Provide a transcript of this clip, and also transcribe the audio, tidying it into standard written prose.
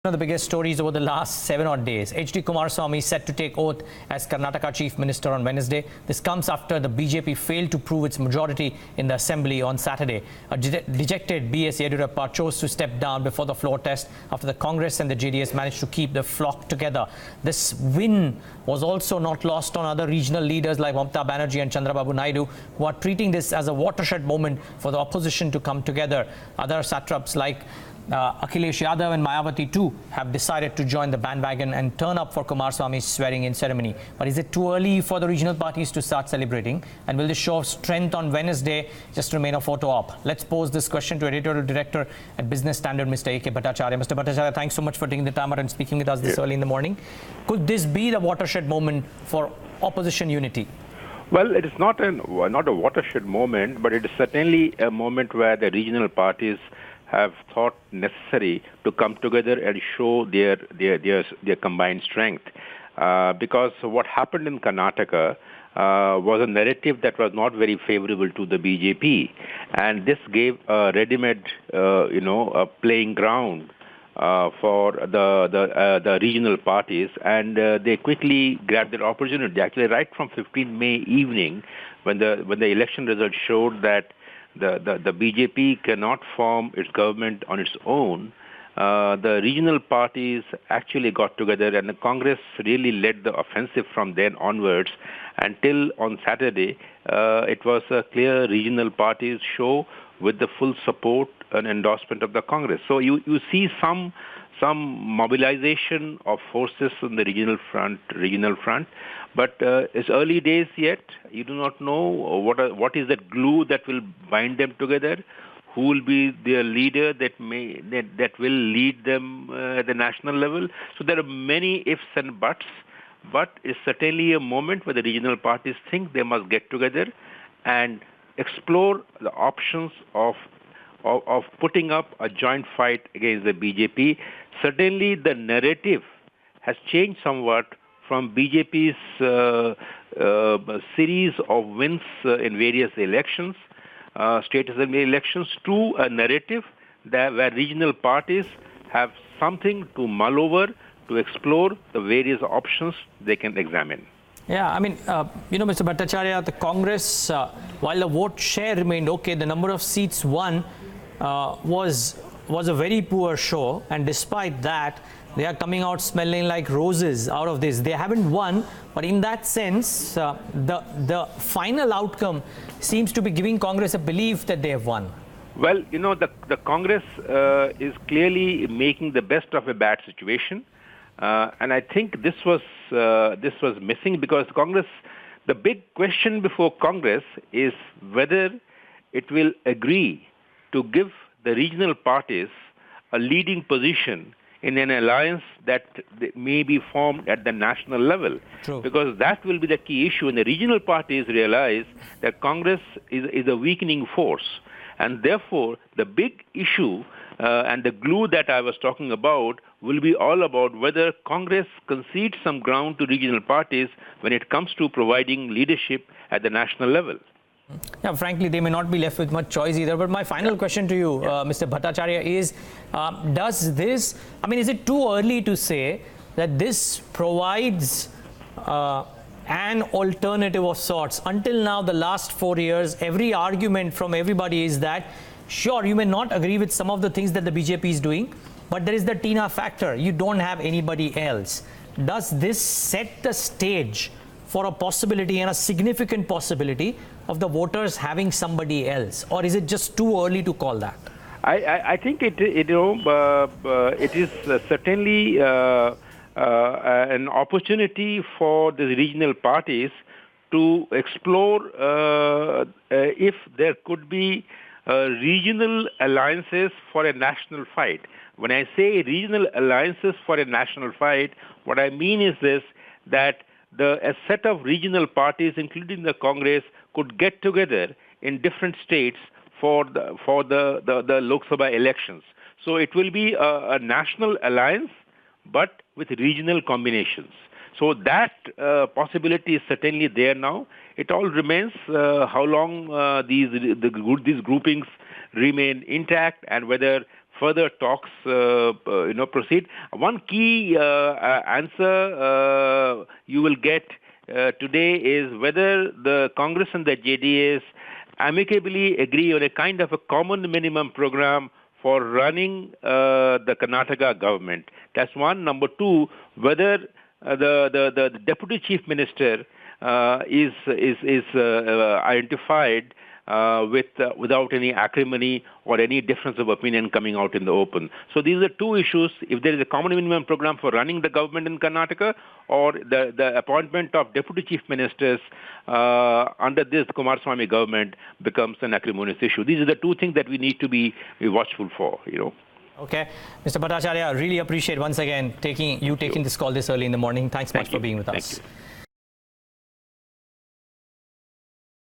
One of the biggest stories over the last 7 odd days. H.D. Kumaraswamy set to take oath as Karnataka Chief Minister on Wednesday. This comes after the BJP failed to prove its majority in the Assembly on Saturday. A dejected B.S. Yeddyurappa chose to step down before the floor test after the Congress and the JDS managed to keep the flock together. This win was also not lost on other regional leaders like Mamata Banerjee and Chandrababu Naidu, who are treating this as a watershed moment for the opposition to come together. Other satraps like Akhilesh Yadav and Mayawati too have decided to join the bandwagon and turn up for Kumaraswamy's swearing-in ceremony. But is it too early for the regional parties to start celebrating? And will this show strength on Wednesday just remain a photo op? Let's pose this question to Editorial Director at Business Standard, Mr. A.K. Bhattacharya. Mr. Bhattacharya, thanks so much for taking the time out and speaking with us this early in the morning. Could this be the watershed moment for opposition unity? Well, it is not a watershed moment, but it is certainly a moment where the regional parties have thought necessary to come together and show their combined strength. Because what happened in Karnataka was a narrative that was not very favorable to the BJP, and this gave a ready-made, a playing ground for the regional parties, and they quickly grabbed their opportunity. Actually, right from 15 May evening, when the election results showed that the BJP cannot form its government on its own, the regional parties actually got together, and the Congress really led the offensive from then onwards until on Saturday. It was a clear regional parties show with the full support and endorsement of the Congress. So you see some mobilization of forces on the regional front, but it's early days yet. You do not know what is that glue that will bind them together, who will be their leader that will lead them at the national level. So there are many ifs and buts, but it's certainly a moment where the regional parties think they must get together and explore the options of putting up a joint fight against the BJP. Certainly the narrative has changed somewhat from BJP's series of wins in various elections, state assembly elections, to a narrative where regional parties have something to mull over, to explore the various options they can examine. Yeah, I mean, Mr. Bhattacharya, the Congress, while the vote share remained okay, the number of seats won was a very poor show, and despite that, they are coming out smelling like roses out of this. They haven't won, but in that sense, the final outcome seems to be giving Congress a belief that they have won. Well, the Congress is clearly making the best of a bad situation, and I think this was missing, because Congress, the big question before Congress is whether it will agree to give the regional parties a leading position in an alliance that may be formed at the national level. True. Because that will be the key issue. And the regional parties realize that Congress is a weakening force. And therefore, the big issue and the glue that I was talking about will be all about whether Congress concedes some ground to regional parties when it comes to providing leadership at the national level. Yeah, frankly, they may not be left with much choice either. But my final question to you, Mr. Bhattacharya, is is it too early to say that this provides an alternative of sorts? Until now, the last 4 years, every argument from everybody is that, sure, you may not agree with some of the things that the BJP is doing, but there is the Tina factor. You don't have anybody else. Does this set the stage for a possibility, and a significant possibility, of the voters having somebody else? Or is it just too early to call that? I think it is certainly an opportunity for the regional parties to explore if there could be regional alliances for a national fight. When I say regional alliances for a national fight, what I mean is this, that a set of regional parties, including the Congress, could get together in different states for the Lok Sabha elections. So it will be a national alliance, but with regional combinations. So that possibility is certainly there now. It all remains how long these groupings remain intact, and whether further talks proceed. One key answer you will get today is whether the Congress and the JDS amicably agree on a kind of a common minimum program for running the Karnataka government. That's one. Number two, whether the deputy chief minister is identified without any acrimony or any difference of opinion coming out in the open. So these are two issues. If there is a common minimum program for running the government in Karnataka, or the appointment of deputy chief ministers under this Kumaraswamy government becomes an acrimonious issue. These are the two things that we need to be watchful for, Okay. Mr. Bhattacharya, I really appreciate once again taking this call this early in the morning. Thanks much for being with us. Thank you.